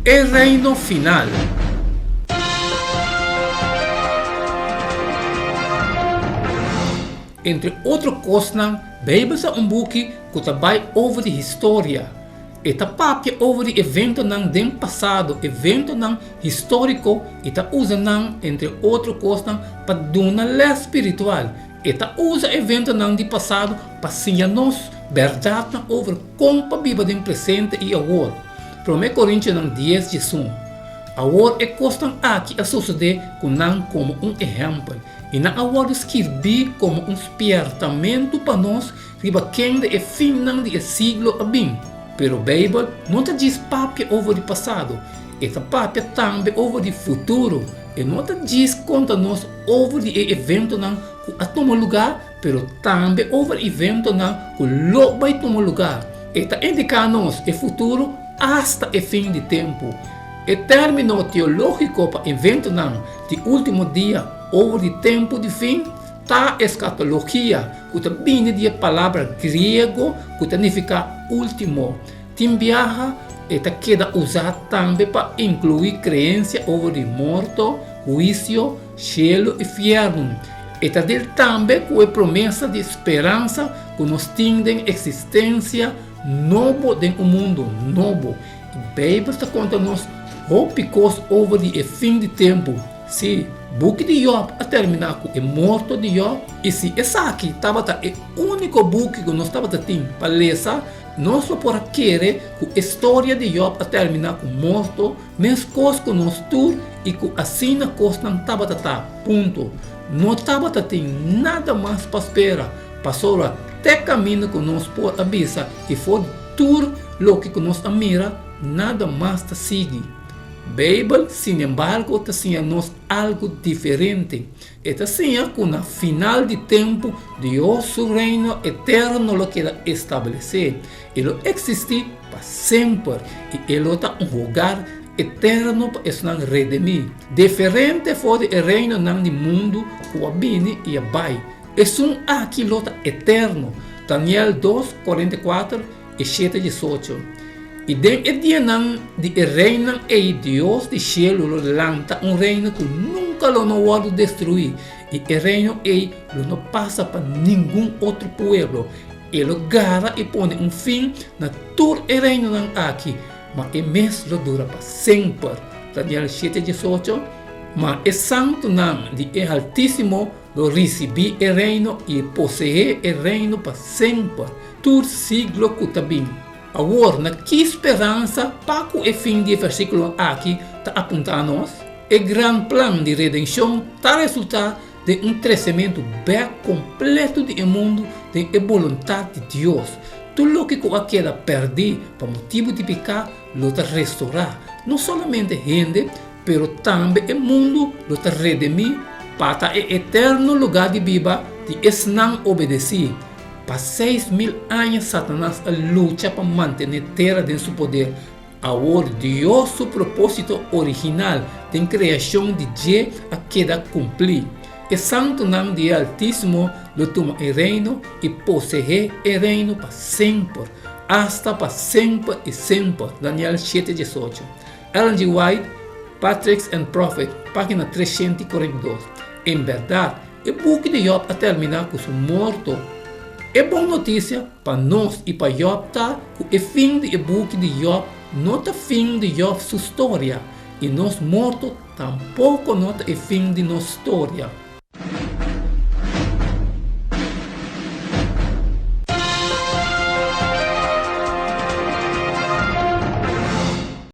El reino final. Entre outras coisas, Bijbel é boek que trabalha over de história. Eta papia over de evento do passado, evento histórico, e usa entre outras coisas para dar uma lei espiritual. Eta usa evento do passado para ensinar-nos verdade over como a Bíblia tem presente e agora. 1 Coríntios 10, 11. Agora é coisa aqui a suceder com como exemplo. E na agora escrevi como despertamento para nós, riba quem é fim do século a bem. Pero a Bíblia não diz papia over o passado, essa papia também over o futuro. E não diz conta nós over o evento que a tomar lugar, pero também over o evento que logo vai tomar lugar. Eta indica nós o futuro hasta o fim de tempo. O término teológico para o evento de último dia over o tempo de fim tá escatologia, que vem da palavra grego que significa último. Timbiaha esta queda usada também para incluir crença over o morto, juízo, cielo e inferno. Esta dele também com a promessa de esperança que nós temos existência novo dentro do mundo novo. A Bíblia está contando-nos hópicos over o fim de tempo. Sim, o book de Job a terminar com o morto de Job. E se essa aqui estava o único book que nós estava tendo para ler, nós só por querer que a história de Job a terminar com morto, mesmo coisa que nós tudo e que assim na coisa não estava ponto. Não estava tendo nada mais para esperar. Passou até caminho que nós por avisar e for tudo o que nós mira, nada mais está seguir. Bíblia, sin embargo, está ensinando-nos algo diferente. Está ensinando que no final de tempo, Deus, seu reino eterno, lo quer estabelecer. Ele existe para sempre. E ele está um lugar eterno para se redimir. Diferente foi o reino do mundo que abine e vai. É aquilo eterno. Daniel 2, 44 e 7, 18. E dentro do dia de reino é Deus de cielo lanta reino que nunca não pode destruir. E o reino não passa para nenhum outro povo. Ele gara e põe fim na todo o reino aqui. Mas é mesmo dura para sempre. Daniel 7, 18. Mas é santo de Altíssimo lo recebi o reino e possuir o reino para sempre. Todo siglo que está bem. Agora, que esperança para o fim do versículo aqui está apontando a nós? O grande plano de redenção está resultado de crescimento bem completo do mundo de vontade de Deus. Tudo o que queda perdido por motivo de pecado, lo está restaurar. Não somente gente, mas também o mundo lo está redimir para o eterno lugar de vida de não obedecer. Para 6.000 anos, Satanás luta para manter a terra em seu poder. Agora, Deus, seu propósito original de criação de dia, a queda cumprir. O santo nome de Altíssimo lo toma o reino e possui o reino para sempre, hasta para sempre e sempre. Daniel 7, 18. Ellen G. White, Patriarchs and Prophets, página 342. Em verdade, o book de Job a terminar com seu morto. É boa notícia para nós e para Job que o fim do book de Job não é o fim de Job sua história. E nós mortos tampouco não é o fim de nossa história.